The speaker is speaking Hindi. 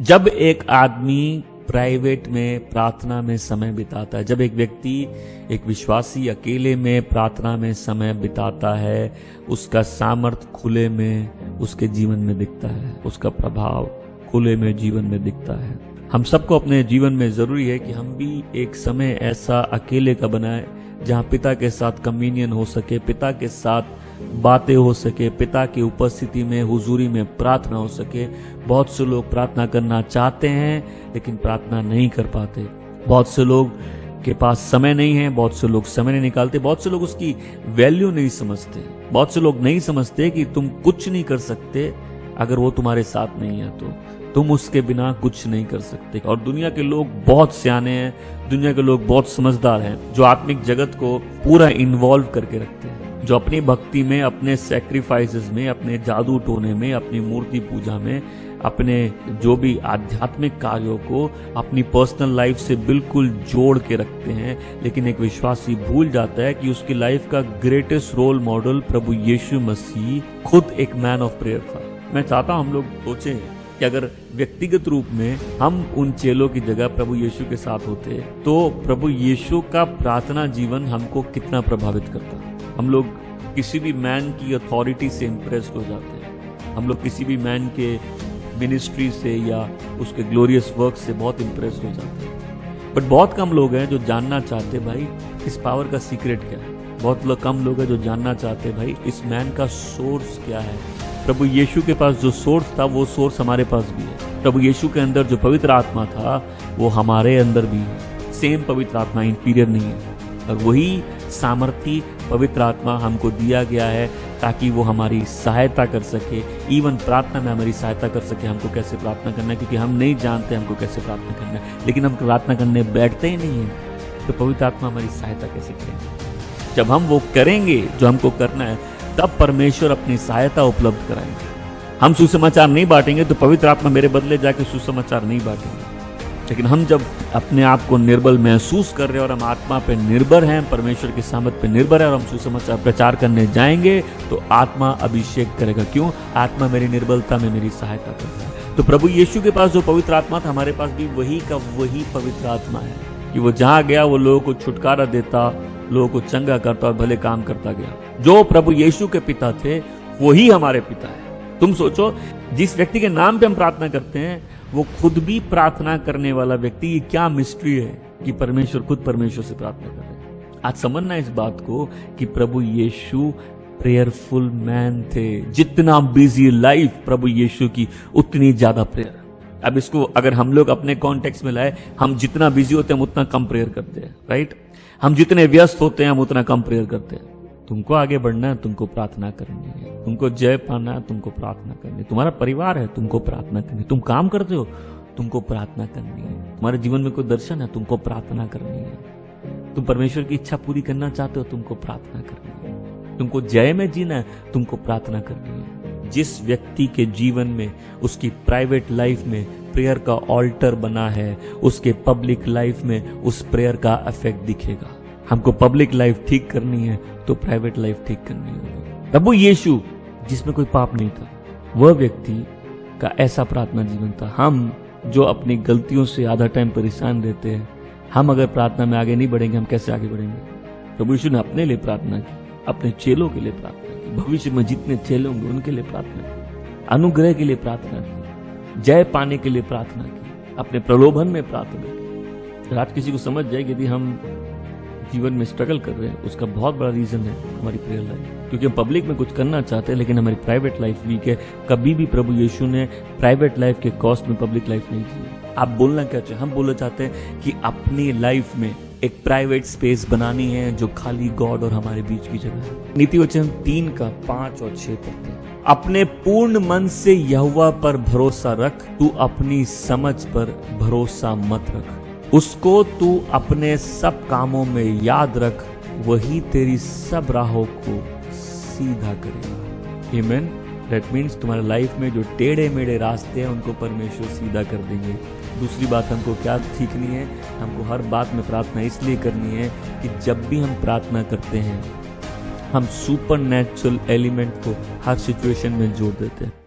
जब एक आदमी प्राइवेट में प्रार्थना में समय बिताता है, जब एक व्यक्ति, एक विश्वासी अकेले में प्रार्थना में समय बिताता है, उसका सामर्थ्य खुले में उसके जीवन में दिखता है, उसका प्रभाव खुले में जीवन में दिखता है। हम सबको अपने जीवन में जरूरी है कि हम भी एक समय ऐसा अकेले का बनाए जहां पिता के साथ कम्युनियन हो सके, पिता के साथ बातें हो सके, पिता की उपस्थिति में, हुजूरी में प्रार्थना हो सके। बहुत से लोग प्रार्थना करना चाहते हैं लेकिन प्रार्थना नहीं कर पाते। बहुत से लोग के पास समय नहीं है, बहुत से लोग समय नहीं निकालते, बहुत से लोग उसकी वैल्यू नहीं समझते। बहुत से लोग नहीं समझते कि तुम कुछ नहीं कर सकते अगर वो तुम्हारे साथ नहीं है, तो तुम उसके बिना कुछ नहीं कर सकते। और दुनिया के लोग बहुत सियाने हैं, दुनिया के लोग बहुत समझदार हैं, जो आत्मिक जगत को पूरा इन्वॉल्व करके रखते हैं, जो अपनी भक्ति में, अपने सैक्रिफाइसेस में, अपने जादू टोने में, अपनी मूर्ति पूजा में, अपने जो भी आध्यात्मिक कार्यों को अपनी पर्सनल लाइफ से बिल्कुल जोड़ के रखते हैं। लेकिन एक विश्वासी भूल जाता है कि उसकी लाइफ का ग्रेटेस्ट रोल मॉडल प्रभु यीशु मसीह खुद एक मैन ऑफ प्रेयर था। मैं चाहता हूं हम लोग सोचें कि अगर व्यक्तिगत रूप में हम उन चेलों की जगह प्रभु यीशु के साथ होते तो प्रभु यीशु का प्रार्थना जीवन हमको कितना प्रभावित करता। हम लोग किसी भी मैन की अथॉरिटी से इम्प्रेस्ड हो जाते हैं, हम लोग किसी भी मैन के मिनिस्ट्री से या उसके ग्लोरियस वर्क से बहुत इम्प्रेस्ड हो जाते हैं। बट बहुत कम लोग हैं जो जानना चाहते भाई इस पावर का सीक्रेट क्या है। बहुत कम लोग हैं जो जानना चाहते भाई इस मैन का सोर्स क्या है। प्रभु यीशु के पास जो सोर्स था वो सोर्स हमारे पास भी है। प्रभु यीशु के अंदर जो पवित्र आत्मा था वो हमारे अंदर भी है। सेम पवित्र आत्मा, इंफीरियर नहीं है। और वही सामर्थ्य पवित्र आत्मा हमको दिया गया है ताकि वो हमारी सहायता कर सके, इवन प्रार्थना में हमारी सहायता कर सके। हमको कैसे प्रार्थना करना है, क्योंकि हम नहीं जानते हमको कैसे प्रार्थना करना है, लेकिन हम प्रार्थना करने बैठते ही नहीं है, तो पवित्र आत्मा हमारी सहायता कैसे करेंगे। जब हम वो करेंगे जो हमको करना है, तब परमेश्वर अपनी सहायता उपलब्ध कराएंगे। हम सुसमाचार नहीं बांटेंगे तो पवित्र आत्मा मेरे बदले जाके सुसमाचार नहीं बांटेंगे। लेकिन हम जब अपने आप को निर्बल महसूस कर रहे हैं और हम आत्मा पे निर्भर हैं, परमेश्वर की सामर्थ पे निर्भर है, और हम सुसमाचार प्रचार करने जाएंगे तो आत्मा अभिषेक करेगा। क्यों? आत्मा मेरी निर्बलता में मेरी सहायता करता है। तो प्रभु यीशु के पास जो पवित्र आत्मा था, हमारे पास भी वही का वही पवित्र आत्मा है कि वो जहां गया वो लोगों को छुटकारा देता, लोगों को चंगा करता और भले काम करता गया। जो प्रभु यीशु के पिता थे वही हमारे पिता है। तुम सोचो, जिस व्यक्ति के नाम पे हम प्रार्थना करते हैं वो खुद भी प्रार्थना करने वाला व्यक्ति। ये क्या मिस्ट्री है कि परमेश्वर खुद परमेश्वर से प्रार्थना कर रहे हैं। आज समझना इस बात को कि प्रभु यीशु प्रेयरफुल मैन थे। जितना बिजी लाइफ प्रभु यीशु की, उतनी ज्यादा प्रेयर। अब इसको अगर हम लोग अपने कॉन्टेक्स्ट में लाए, हम जितना बिजी होते हैं हम उतना कम प्रेयर करते हैं, राइट। हम जितने व्यस्त होते हैं हम उतना कम प्रेयर करते हैं। तुमको आगे बढ़ना है, तुमको प्रार्थना करनी है। तुमको जय पाना है, तुमको प्रार्थना करनी है। तुम्हारा परिवार है, तुमको प्रार्थना करनी है। तुम काम करते हो, तुमको प्रार्थना करनी है। तुम्हारे जीवन में कोई दर्शन है, तुमको प्रार्थना करनी है। तुम परमेश्वर की इच्छा पूरी करना चाहते हो, तुमको प्रार्थना करनी है। तुमको जय में जीना है, तुमको प्रार्थना करनी है। जिस व्यक्ति के जीवन में, उसकी प्राइवेट लाइफ में प्रेयर का ऑल्टर बना है, उसके पब्लिक लाइफ में उस प्रेयर का इफेक्ट दिखेगा। हमको पब्लिक लाइफ ठीक करनी है तो प्राइवेट लाइफ ठीक करनी होगी। प्रभु यीशु जिसमें कोई पाप नहीं था, वह व्यक्ति का ऐसा प्रार्थना जीवन था। हम जो अपनी गलतियों से आधा टाइम परेशान रहते हैं, हम अगर प्रार्थना में आगे नहीं बढ़ेंगे, हम कैसे आगे बढ़ेंगे। प्रभु यीशु ने अपने लिए प्रार्थना की, अपने चेलों के लिए प्रार्थना की, भविष्य में जितने चेले होंगे उनके लिए प्रार्थना की, अनुग्रह के लिए प्रार्थना की, जय पाने के लिए प्रार्थना की, अपने प्रलोभन में प्रार्थना की। आज किसी को समझ जाए यदि हम जीवन में स्ट्रगल कर रहे हैं, उसका बहुत बड़ा रीजन है हमारी प्रेयर लाइफ। क्योंकि हम पब्लिक में कुछ करना चाहते हैं लेकिन हमारी प्राइवेट लाइफ वीक है। कभी भी प्रभु यीशु ने प्राइवेट लाइफ के कॉस्ट में पब्लिक लाइफ नहीं की। आप बोलना क्या चाहते हैं? हम बोलना चाहते हैं कि अपनी लाइफ में एक प्राइवेट स्पेस बनानी है जो खाली गॉड और हमारे बीच की जगह है। नीति वचन 3:5 और 6 पढ़ते हैं। अपने पूर्ण मन से यहोवा पर भरोसा रख, तू अपनी समझ पर भरोसा मत रख। उसको तू अपने सब कामों में याद रख, वही तेरी सब राहों को सीधा करेगा। आमीन। दैट मीन्स तुम्हारे लाइफ में जो टेढ़े मेढ़े रास्ते हैं उनको परमेश्वर सीधा कर देंगे। दूसरी बात हमको क्या सीखनी है? हमको हर बात में प्रार्थना इसलिए करनी है कि जब भी हम प्रार्थना करते हैं हम सुपर नेचुरल एलिमेंट को हर सिचुएशन में जोड़ देते हैं।